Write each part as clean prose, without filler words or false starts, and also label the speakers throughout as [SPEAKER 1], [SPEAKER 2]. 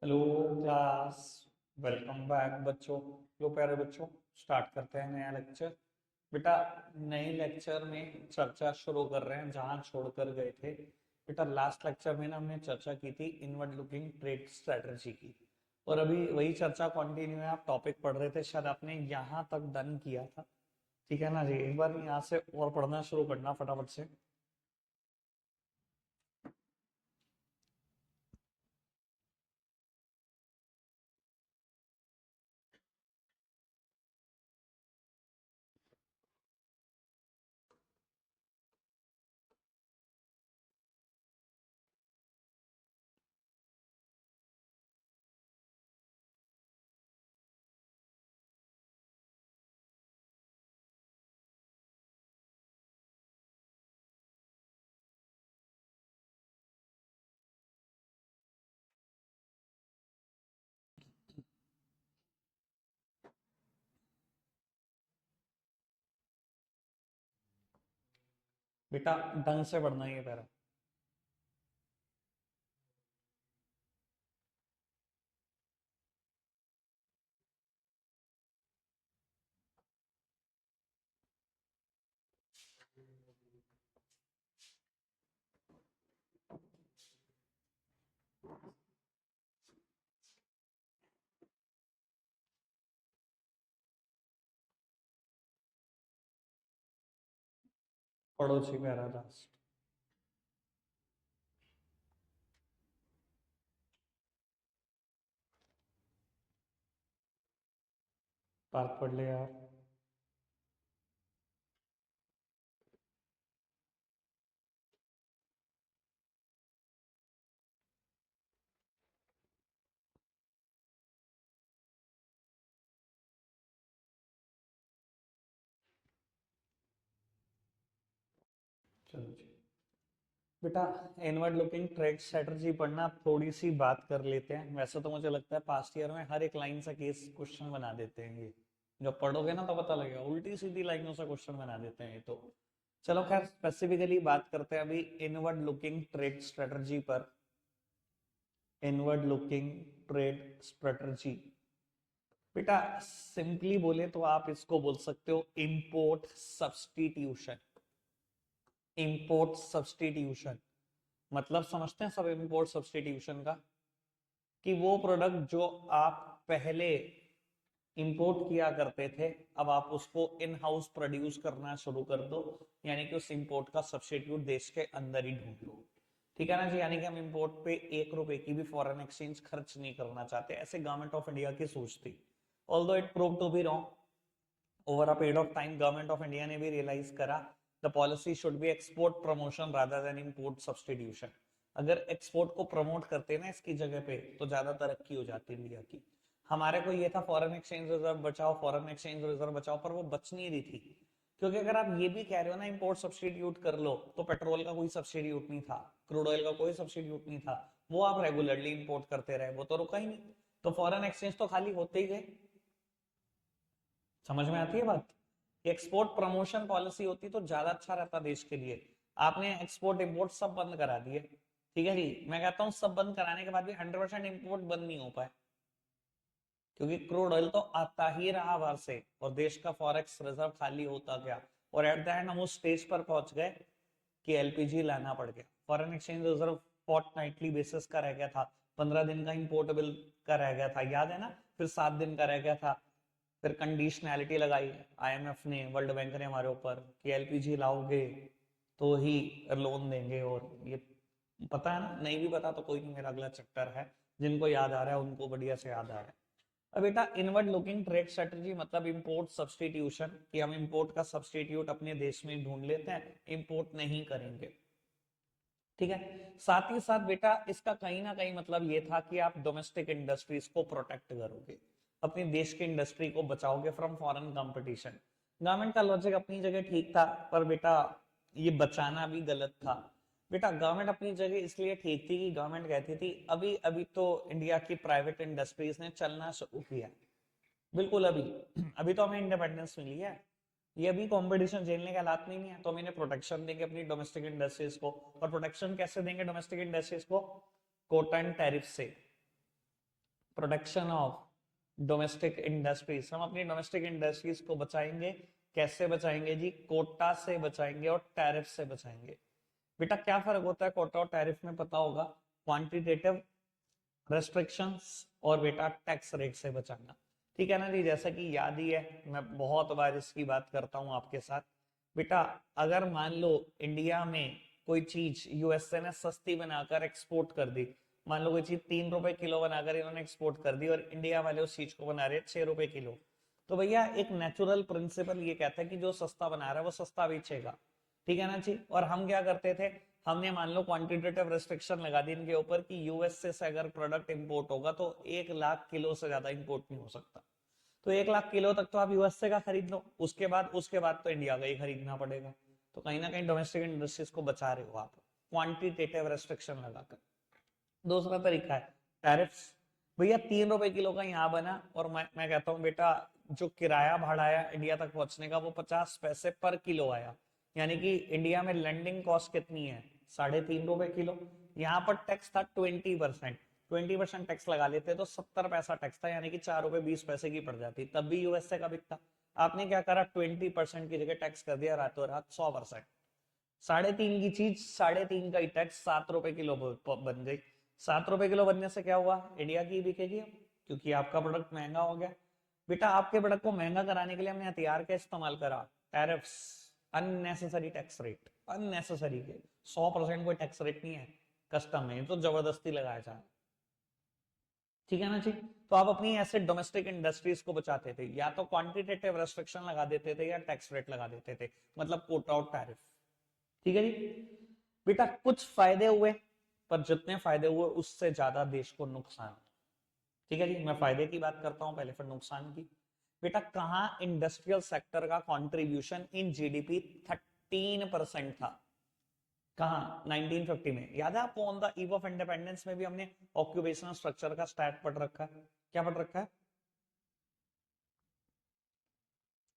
[SPEAKER 1] Hello class. Welcome back बच्चों। लो प्यारे बच्चों, स्टार्ट करते हैं नया लेक्चर। बेटा, नए लेक्चर में चर्चा शुरू कर रहे हैं जहां छोड़कर गए थे। बेटा, लास्ट लेक्चर में ना हमने चर्चा की थी इनवर्ड लुकिंग ट्रेड स्ट्रेटजी की, और अभी वही चर्चा कंटिन्यू है। आप टॉपिक पढ़ रहे थे, शायद आपने यहाँ तक डन किया था। ठीक है ना जी, एक बार यहाँ से और पढ़ना शुरू करना फटाफट से। बेटा, ढंग से पढ़ना ही है पहला। पढ़ो जी प्यारा लास्ट पार्ट पढ़ ले यार। चलो जी बेटा, इनवर्ड लुकिंग ट्रेड स्ट्रेटजी पढ़ना। आप थोड़ी सी बात कर लेते हैं। वैसे तो मुझे लगता है पास्ट ईयर में हर एक लाइन से केस क्वेश्चन बना देते हैं ये। जब पढ़ोगे ना तो पता लगेगा, उल्टी सीधी लाइनों से क्वेश्चन बना देते हैं ये तो। चलो खैर, स्पेसिफिकली बात करते हैं अभी इनवर्ड लुकिंग ट्रेड स्ट्रेटजी पर। इनवर्ड लुकिंग ट्रेड स्ट्रेटजी बेटा, सिंपली बोले तो आप इसको बोल सकते हो इंपोर्ट सब्सटीट्यूशन। इंपोर्ट सब्सटीट्यूशन मतलब समझते हैं सब इंपोर्ट सब्सटीट्यूशन का, कि वो प्रोडक्ट जो आप पहले इंपोर्ट किया करते थे, अब आप उसको इन हाउस प्रोड्यूस करना शुरू कर दो। यानी कि उस इंपोर्ट का सब्सटीट्यूट देश के अंदर ही ढूंढ लो। ठीक है ना जी, यानी कि हम इंपोर्ट पे 1 रुपए की भी फॉरेन एक्सचेंज खर्च नहीं करना चाहते, ऐसे गवर्नमेंट ऑफ इंडिया की सोच थी। Although it prove to be wrong, over a period of time government of India ने भी रियलाइज करा the policy should be export promotion rather than import substitution. अगर एक्सपोर्ट को प्रमोट करते ना इसकी जगह पे, तो ज्यादा तरक्की हो जाती इंडिया की। हमारे को ये था फॉरेन एक्सचेंज रिजर्व बचाओ, फॉरेन एक्सचेंज रिजर्व बचाओ, पर वो बच नहीं रही थी। क्योंकि अगर आप ये भी कह रहे हो ना इंपोर्ट सब्सटीट्यूट कर लो, तो पेट्रोल का कोई सब्सटीट्यूट नहीं था, क्रूड ऑयल का कोई सब्सटीट्यूट नहीं था, वो आप रेगुलरली इंपोर्ट करते रहे, वो तो रुका ही नहीं। तो फॉरेन एक्सचेंज तो खाली होते ही गए। समझ में आती है बात? एक्सपोर्ट प्रमोशन पॉलिसी होती तो ज्यादा अच्छा रहता देश के लिए। आपने एक्सपोर्ट इंपोर्ट सब बंद करा दिए। ठीक है जी, मैं कहता हूँ सब बंद कराने के बाद भी 100% इंपोर्ट बंद नहीं हो पाए, क्योंकि क्रूड ऑयल तो आता ही रहा बाहर से, और देश का फॉरेक्स रिजर्व खाली होता गया। और एट द एंड हम उस स्टेज पर पहुंच गए कि एलपीजी लाना पड़ गया। Foreign exchange reserve fortnightly basis का रह गया था, 15 दिन का इंपोर्टेबल का रह गया था, याद है ना? फिर 7 दिन का रह गया था। फिर कंडीशनैलिटी लगाई आईएमएफ ने, वर्ल्ड बैंक ने हमारे ऊपर, कि एलपीजी लाओगे तो ही लोन देंगे। और ये पता है ना? नहीं भी पता तो कोई नहीं, मेरा अगला चैप्टर है, जिनको याद आ रहा है उनको बढ़िया से याद आ रहा है। अब बेटा, इनवर्ड लुकिंग ट्रेड स्ट्रेटजी मतलब इंपोर्ट सब्सटीट्यूशन, कि हम इंपोर्ट का सब्सटीट्यूट अपने देश में ढूंढ लेते हैं, इंपोर्ट नहीं करेंगे। ठीक है। साथ ही साथ बेटा, इसका कहीं ना कहीं मतलब ये था कि आप डोमेस्टिक इंडस्ट्रीज को प्रोटेक्ट करोगे, अपने देश की इंडस्ट्री को बचाओगे फ्रॉम फॉरेन कंपटीशन। गवर्नमेंट का लॉजिक अपनी जगह ठीक था, पर बेटा ये बचाना भी गलत था। बेटा, गवर्नमेंट अपनी जगह इसलिए ठीक थी कि गवर्नमेंट कहती थी अभी अभी तो इंडिया की प्राइवेट इंडस्ट्रीज ने चलना शुरू किया। बिल्कुल अभी अभी तो हमें इंडिपेंडेंस मिली है, ये अभी कंपटीशन झेलने के हालात में नहीं है, तो हम इन्हें प्रोटेक्शन देंगे अपनी डोमेस्टिक इंडस्ट्रीज को। और प्रोटेक्शन कैसे देंगे डोमेस्टिक इंडस्ट्रीज को? कोटा एंड टैरिफ से। प्रोटेक्शन ऑफ डोमेस्टिक इंडस्ट्रीज, हम अपनी डोमेस्टिक इंडस्ट्रीज को बचाएंगे। कैसे बचाएंगे जी? कोटा से बचाएंगे और टैरिफ से बचाएंगे। बेटा क्या फर्क होता है कोटा और टैरिफ में? पता होगा, क्वांटिटेटिव रेस्ट्रिक्शंस और बेटा टैक्स रेट से बचाना। ठीक है ना जी? जैसा कि याद ही है, मैं बहुत बार इसकी बात करता हूं आपके साथ। बेटा अगर मान लो इंडिया में कोई चीज यूएसए ने सस्ती बनाकर एक्सपोर्ट कर दी, मान लो कोई चीज 3 रुपए किलो बनाकर इन्होंने एक्सपोर्ट कर दी और इंडिया वाले उस चीज को बना रहे 6 रुपए किलो, तो भैया एक नेचुरल प्रिंसिपल ये कहता है कि जो सस्ता बना रहा है वो सस्ता बेचेगा। ठीक है ना जी? और हम क्या करते थे, हमने मान लो क्वांटिटेटिव रेस्ट्रिक्शन लगा दी इनके ऊपर कि यूएसए से अगर प्रोडक्ट इंपोर्ट होगा तो 1 लाख किलो से ज्यादा इंपोर्ट नहीं हो सकता। तो 1 लाख किलो तक तो आप यूएसए का खरीद लो, उसके बाद तो इंडिया का ही खरीदना पड़ेगा। तो कहीं ना कहीं डोमेस्टिक इंडस्ट्रीज को बचा रहे हो आप क्वांटिटेटिव रेस्ट्रिक्शन लगाकर। दूसरा तरीका है टैरिफ्स। भैया 3 रुपए किलो का यहाँ बना और मैं कहता हूँ बेटा जो किराया भाड़ा आया इंडिया तक पहुंचने का वो 50 पैसे पर किलो आया। यानी कि इंडिया में लैंडिंग कॉस्ट कितनी है? 3.5 रुपए किलो। यहाँ पर टैक्स था 20%, 20% टैक्स लगा लेते तो 70 पैसा टैक्स था, यानी कि 4 रुपए 20 पैसे की पड़ जाती, तब भी यूएसए का बिकता। आपने क्या करा, 20% की जगह टैक्स कर दिया रातों रात 100%। 3.5 की चीज 3.5 का ही टैक्स 7 रुपए किलो बन गई। 7 रुपए किलो बनने से क्या हुआ? इंडिया की बिकेगी अब, क्योंकि आपका प्रोडक्ट महंगा हो गया। बेटा आपके प्रोडक्ट को महंगा कराने के लिए हमने हथियार का इस्तेमाल करा, tariffs, unnecessary tax rate, unnecessary के 100% कोई टैक्स रेट नहीं है कस्टम में, तो जबरदस्ती लगाया जा रहा है। ठीक है ना जी? तो आप अपनी ऐसे डोमेस्टिक इंडस्ट्रीज को बचाते थे, या तो क्वांटिटेटिव रेस्ट्रिक्शन लगा देते थे या टैक्स रेट लगा देते थे, मतलब कोटा और टैरिफ। ठीक है जी? बेटा कुछ फायदे हुए, पर जितने फायदे हुए उससे ज्यादा देश को नुकसान। ठीक है जी? मैं फायदे की बात करता हूं पहले, फिर नुकसान की। बेटा कहां इंडस्ट्रियल सेक्टर का कंट्रीब्यूशन इन जीडीपी 13% था? कहां? 1950 में। याद है आपको? On the eve of independence में भी हमने ऑक्यूपेशनल स्ट्रक्चर का स्टैट पढ़ रखा है। क्या पढ़ रखा है?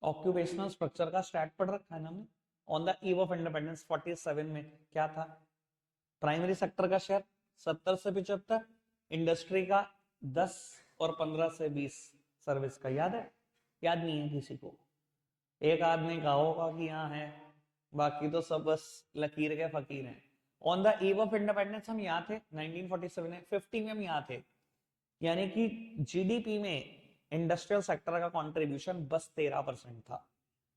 [SPEAKER 1] ऑक्यूपेशनल स्ट्रक्चर का स्टैट पढ़ रखा है ना हमने। On the eve of independence 47 में क्या था? प्राइमरी सेक्टर का शेयर 70 से 75, इंडस्ट्री का 10 और 15 से 20 सर्विस का। याद है? याद नहीं है किसी को? एक आदमी कहा होगा कि यहाँ है, बाकी तो सब बस लकीर के फकीर हैं। On the eve of independence हम यहाँ थे 1947 में, 50 में हम यहाँ थे। यानी कि जीडीपी में इंडस्ट्रियल सेक्टर का कंट्रीब्यूशन बस 13% था,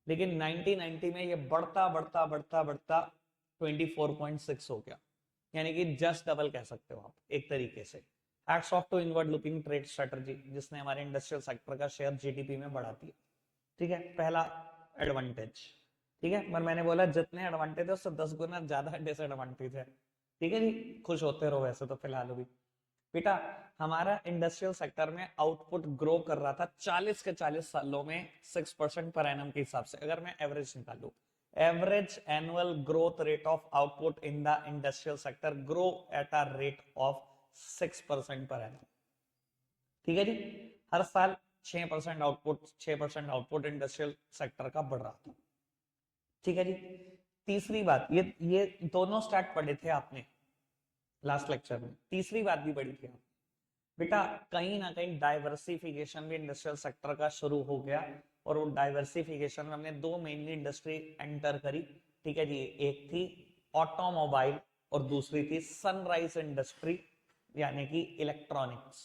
[SPEAKER 1] लेकिन 1990 में ये बढ़ता बढ़ता बढ़ता बढ़ता 24.6 हो गया। यानी कि जस्ट डबल कह सकते हो आप एक तरीके से। Hats off to inward looking trade strategy, जिसने हमारे इंडस्ट्रियल सेक्टर का शेयर जीडीपी में बढ़ा दिया। ठीक है, पहला एडवांटेज। ठीक है, पर मैंने बोला जितने एडवांटेज है उससे 10 गुना ज्यादा डिसएडवांटेज है। ठीक है जी? खुश होते रहो वैसे तो फिलहाल अभी। बेटा हमारा इंडस्ट्रियल सेक्टर में आउटपुट ग्रो कर रहा था 40 के 40 सालों में 6% पर एनम के हिसाब से, अगर मैं एवरेज निकालू। Average annual growth rate of output in the industrial sector grow at a rate of 6% per annum. ठीक है जी? हर साल 6% आउटपुट इंडस्ट्रियल सेक्टर का बढ़ रहा था। ठीक है जी? तीसरी बात, ये दोनों स्टार्ट पढ़े थे आपने लास्ट लेक्चर में। तीसरी बात भी पढ़ी थी आप बेटा, कहीं ना कहीं डाइवर्सिफिकेशन भी इंडस्ट्रियल सेक्टर का शुरू हो गया, और वो डाइवर्सिफिकेशन में हमने दो मेनली इंडस्ट्री एंटर करी। ठीक है जी? एक थी ऑटोमोबाइल और दूसरी थी सनराइज इंडस्ट्री, यानी कि इलेक्ट्रॉनिक्स।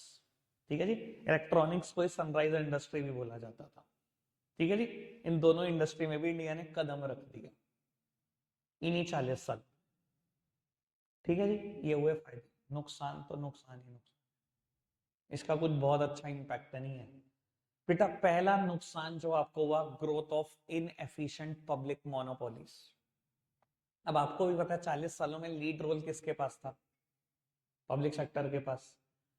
[SPEAKER 1] ठीक है जी? इलेक्ट्रॉनिक्स को सनराइज इंडस्ट्री भी बोला जाता था। ठीक है जी? इन दोनों इंडस्ट्री में भी इंडिया ने कदम रख दिया इन्हीं 40 साल। ठीक है जी? ये हुए फायदे। नुकसान तो नुकसान ही नुकसान, इसका कुछ बहुत अच्छा इंपैक्ट नहीं है। बेटा पहला नुकसान जो आपको हुआ, growth of inefficient public monopolies. अब आपको भी पता है 40 सालों में लीड रोल किसके पास था? पब्लिक सेक्टर के पास।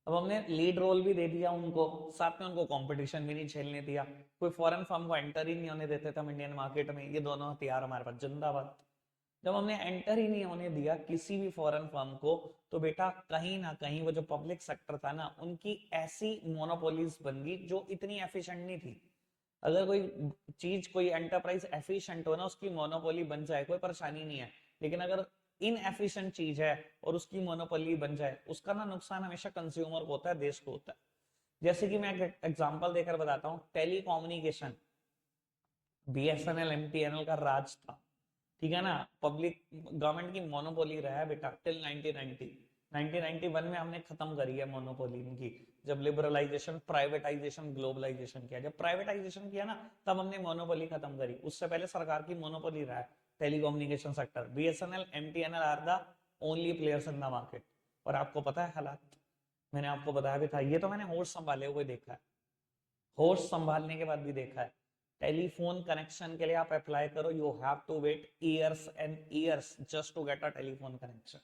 [SPEAKER 1] अब हमने लीड रोल भी दे दिया उनको, साथ में उनको कंपटीशन भी नहीं झेलने दिया, कोई फॉरेन फर्म को एंटर ही नहीं होने देते थे हम इंडियन मार्केट में। ये दोनों हथियार हमारे पास जिंदाबाद। जब हमने एंटर ही नहीं होने दिया किसी भी फॉरेन फर्म को, तो बेटा कहीं ना कहीं वो जो पब्लिक सेक्टर था ना, उनकी ऐसी मोनोपोलीज बन गई जो इतनी एफिशिएंट नहीं थी। अगर कोई चीज, कोई एंटरप्राइज एफिशिएंट हो ना, उसकी मोनोपोली बन जाए कोई परेशानी नहीं है, लेकिन अगर इनएफिशिएंट चीज है और उसकी मोनोपोली बन जाए, उसका ना नुकसान हमेशा कंज्यूमर को होता है, देश को होता है। जैसे कि मैं एक एग्जांपल देकर बताता हूँ, टेलीकम्युनिकेशन बीएसएनएल एमटीएनएल का राज था, ठीक है ना, पब्लिक गवर्नमेंट की मोनोपोली रहा है बेटा टिल 1990। 1991 में हमने खत्म करी है मोनोपोली इनकी, जब लिबरलाइजेशन, प्राइवेटाइजेशन, ग्लोबलाइजेशन किया। जब प्राइवेटाइजेशन किया ना, तब हमने मोनोपोली खत्म करी। उससे पहले सरकार की मोनोपोली रहा है telecommunication sector. BSNL MTNL are the only players in the market. और आपको पता है हालात, मैंने आपको बताया भी था, ये तो मैंने होश संभाले हुए देखा है, होश संभालने के बाद भी देखा है। टेलीफोन कनेक्शन के लिए आप अप्लाई करो, you have to wait years and years just to get a telephone connection.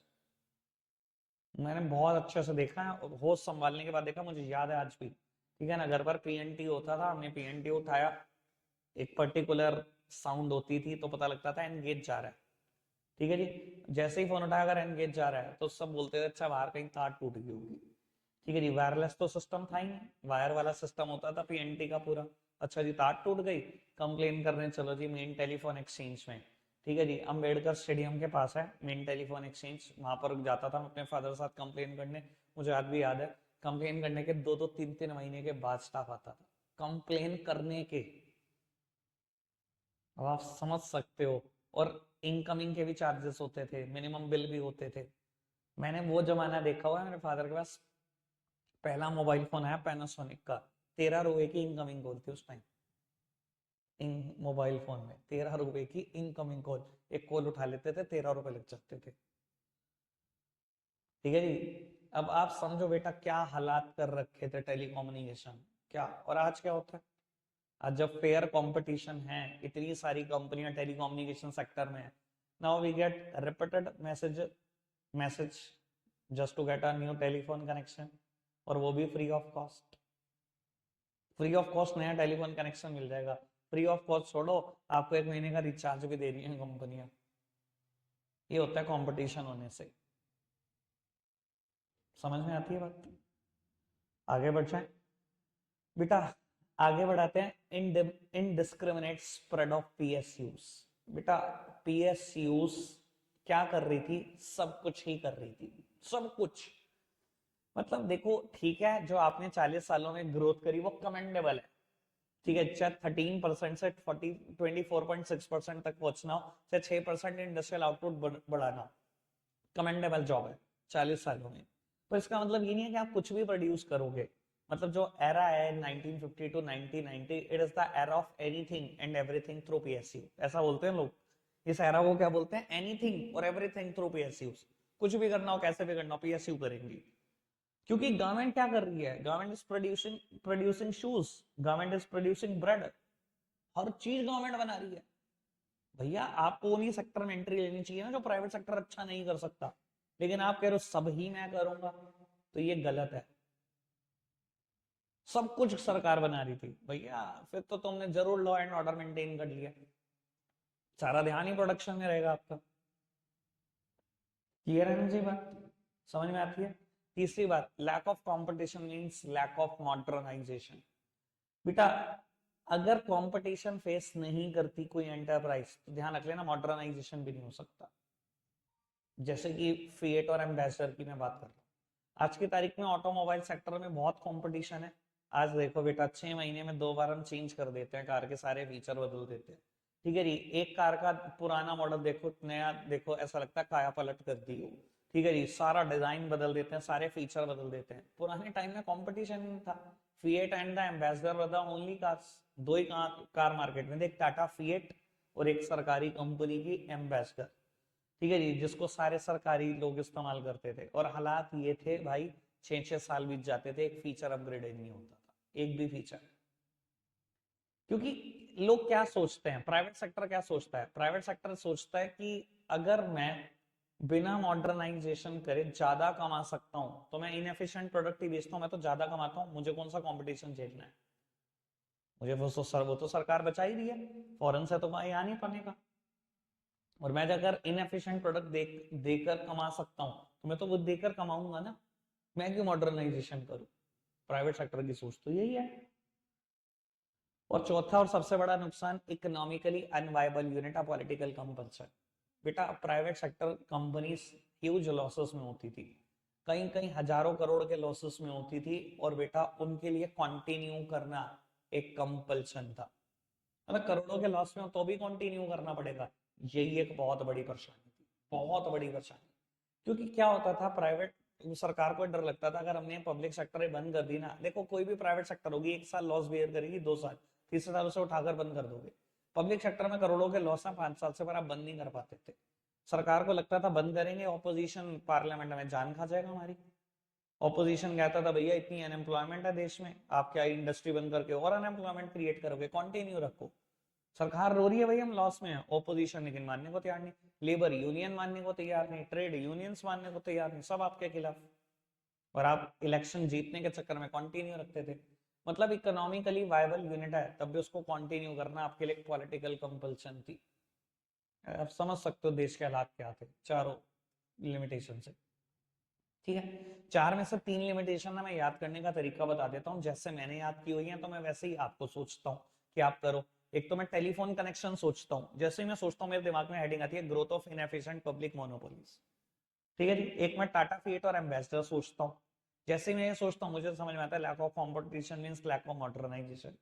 [SPEAKER 1] मैंने बहुत अच्छे से देखा है, होश संभालने के बाद देखा, मुझे याद है आज भी, ठीक है ना। घर पर पीएनटी होता था, हमने पीएनटी उठाया, एक पर्टिकुलर साउंड होती थी तो पता लगता था एनगेज जा रहा है, ठीक है जी। जैसे ही फोन उठाया अगर एनगेज जा रहा है तो सब बोलते थे अच्छा बाहर कहीं तार टूट गई होगी, ठीक है जी। वायरलेस तो सिस्टम था ही नहीं, वायर वाला सिस्टम होता था पीएनटी का पूरा। अच्छा जी, तार टूट गई, कंप्लेन करने चलो जी मेन टेलीफोन एक्सचेंज में, ठीक है जी। अम्बेडकर स्टेडियम के पास है मेन टेलीफोन एक्सचेंज, वहां पर जाता था मैं अपने फादर के साथ कंप्लेन करने। मुझे आज भी याद है, कंप्लेन करने के 2-2 3-3 महीने के बाद स्टाफ आता था कंप्लेन करने के। अब आप समझ सकते हो। और इनकमिंग के भी चार्जेस होते थे, मिनिमम बिल भी होते थे। मैंने वो जमाना देखा हुआ है, मेरे फादर के पास पहला मोबाइल फोन आया पैनासोनिक का, 13 रुपए की इनकमिंग कॉल थी उस टाइम। इन मोबाइल फोन में 13 रुपए की इनकमिंग कॉल, एक कॉल उठा लेते थे 13 रुपए लग जाते थे, ठीक है जी। अब आप समझो बेटा क्या हालात कर रखे थे टेलीकम्युनिकेशन, क्या। और आज क्या होता है, आज जब फेयर कंपटीशन है, इतनी सारी कंपनियां टेलीकम्युनिकेशन सेक्टर में है, now we get repeated message just to get a new telephone connection, और वो भी free of cost. Free of cost नया टेलीफोन कनेक्शन मिल जाएगा, फ्री ऑफ कॉस्ट छोड़ो, आपको 1 महीने का रिचार्ज भी दे रही है कंपनियां। ये होता है कंपटीशन होने से। समझ में आती है बात? आगे बढ़ जाए बेटा, आगे बढ़ाते हैं। Indiscriminate spread of PSUs. बेटा पीएसयूज क्या कर रही थी, सब कुछ ही कर रही थी, सब कुछ। मतलब देखो ठीक है, जो आपने 40 सालों में ग्रोथ करी वो कमेंडेबल है, ठीक है। चाहे 13% से 24.6% तक पहुंचना हो, चाहे 6% इंडस्ट्रियल आउटपुट बढ़ाना, कमेंडेबल जॉब है 40 सालों में। पर इसका मतलब ये नहीं है कि आप कुछ भी प्रोड्यूस करोगे। मतलब जो एरा है 1950 to 1990, it is the era of anything and everything through PSU, ऐसा बोलते हैं लोग। इस एरा को क्या बोलते हैं, एनीथिंग और एवरीथिंग थ्रू पीएसयू। कुछ भी करना हो, कैसे भी करना हो, पीएसयू करेंगी। क्योंकि गवर्नमेंट क्या कर रही है, government is producing shoes, government is producing bread, हर चीज गवर्नमेंट बना रही है। भैया आपको उन्हीं सेक्टर में एंट्री लेनी चाहिए ना जो प्राइवेट सेक्टर अच्छा नहीं कर सकता, लेकिन आप कह रहे हो सब ही मैं करूंगा, तो ये गलत है। सब कुछ सरकार बना रही थी भैया, फिर तो तुमने जरूर लॉ एंड ऑर्डर मेंटेन कर लिया, सारा ध्यान ही प्रोडक्शन में रहेगा आपका। क्लियर है ना जी बात, समझ में आती है? तीसरी बात, lack of competition means lack of modernisation. बेटा अगर कंपटीशन फेस नहीं करती कोई एंटरप्राइज, तो ध्यान रख लेना मॉडर्नाइजेशन भी नहीं हो सकता। जैसे कि फिएट और एम्बेसडर की मैं बात कर रहा हूँ, आज की तारीख में ऑटोमोबाइल सेक्टर में बहुत कंपटीशन है। आज देखो बेटा 6 महीने में 2 बार हम चेंज कर देते हैं, कार के सारे फीचर बदल देते हैं, ठीक है जी। एक कार का पुराना मॉडल देखो, नया देखो, ऐसा लगता है काया पलट कर दी हो, ठीक है जी। सारा डिजाइन बदल देते हैं, सारे फीचर बदल देते हैं। पुराने टाइम में कंपटीशन नहीं था, fiat and the ambassador were the only cars. दो ही कार मार्केट में थे, एक टाटा फिएट और एक सरकारी कंपनी की एम्बेसडर, ठीक है जी, जिसको सारे सरकारी लोग इस्तेमाल करते थे। और हालात ये थे भाई, 6-6 साल बीत जाते थे, एक फीचर अपग्रेड नहीं होता था, एक भी फीचर। क्योंकि लोग क्या सोचते हैं, प्राइवेट सेक्टर क्या सोचता है, प्राइवेट सेक्टर सोचता है कि अगर मैं बिना मॉडर्नाइजेशन करे ज्यादा कमा सकता हूं, तो मैं इनएफिशिएंट प्रोडक्ट ही बेचता हूं, मैं तो ज्यादा कमाता हूं, मुझे कौन सा कंपटीशन झेलना है। मुझे वो तो सरकार बचा ही रही है, फॉरेन से तो वहां आ नहीं पाने का। और मैं अगर इनएफिशिएंट प्रोडक्ट देकर कमा सकता हूं, तो मैं तो वो देकर कमाऊंगा ना, मैं क्यों मॉडर्नाइजेशन करूं। प्राइवेट सेक्टर की सोच तो यही है। और चौथा और सबसे बड़ा नुकसान, economically unviable unit, political compulsion. बेटा private sector companies huge losses में होती थी, कहीं कहीं हजारों करोड़ के लॉसेस में होती थी, और बेटा उनके लिए कंटिन्यू करना एक कंपल्सन था। मतलब करोड़ों के लॉस में हो तो भी कंटिन्यू करना पड़ेगा। यही एक बहुत बड़ी परेशानी थी, बहुत बड़ी परेशानी। क्योंकि क्या होता था, प्राइवेट सरकार को डर लगता था अगर हमने पब्लिक सेक्टर बंद कर दी ना, देखो कोई भी प्राइवेट सेक्टर होगी, 1 साल लॉस बेयर करेगी, 2 साल, तीसरे साल उसे उठाकर बंद कर दोगे। पब्लिक सेक्टर में करोड़ों के लॉस है, 5 साल से, पर आप बंद नहीं कर पाते थे। सरकार को लगता था बंद करेंगे, ऑपोजिशन पार्लियामेंट में जान खा जाएगा हमारी। ऑपोजिशन कहता था भैया इतनी अनएम्प्लॉयमेंट है देश में, आप क्या इंडस्ट्री बंद करके और अनएम्प्लॉयमेंट क्रिएट करोगे, कंटिन्यू रखो। सरकार रो रही है भाई हम लॉस में है, ऑपोजिशन लेकिन मानने को तैयार नहीं, लेबर यूनियन मानने को तैयार नहीं, ट्रेड यूनियंस मानने को तैयार नहीं, सब आपके खिलाफ। और आप इलेक्शन जीतने के चक्कर में कंटिन्यू रखते थे। मतलब इकोनॉमिकली वायबल यूनिट है तब भी उसको कंटिन्यू करना आपके लिए पॉलिटिकल कंपल्सन थी। आप समझ सकते हो देश के हालात क्या थे चारों लिमिटेशन से। ठीक है, 4 में से 3 लिमिटेशन ना मैं याद करने का तरीका बता देता हूँ, जैसे मैंने याद की हुई है तो मैं वैसे ही आपको सोचता हूँ कि आप करो। एक तो मैं टेलीफोन कनेक्शन सोचता हूँ, जैसे ही मैं सोचता हूँ मेरे दिमाग में हेडिंग आती है growth of inefficient public monopolies. ठीक है जी। एक मैं टाटा फीट और एम्बेसडर सोचता हूँ, जैसे ही मैं ये सोचता हूँ मुझे समझ में आता है lack of competition means lack of modernisation.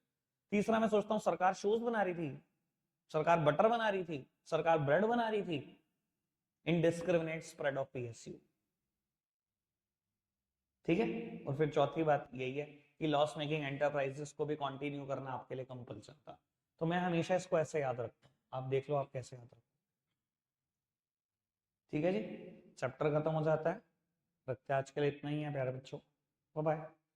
[SPEAKER 1] तीसरा मैं सोचता हूँ सरकार शूज बना रही थी, सरकार बटर बना रही थी, सरकार ब्रेड बना रही थी, इनडिस्क्रिमिनेट स्प्रेड ऑफ पीएसयू। ठीक है। और फिर चौथी बात यही है कि लॉस मेकिंग एंटरप्राइजेस को भी कंटिन्यू करना आपके लिए कंपल्सन था। तो मैं हमेशा इसको ऐसे याद रखता हूँ, आप देख लो आप कैसे याद रखते हो। ठीक है जी, चैप्टर खत्म हो जाता है। रखते हैं आज के लिए इतना ही है प्यारे बच्चों, बाय बाय।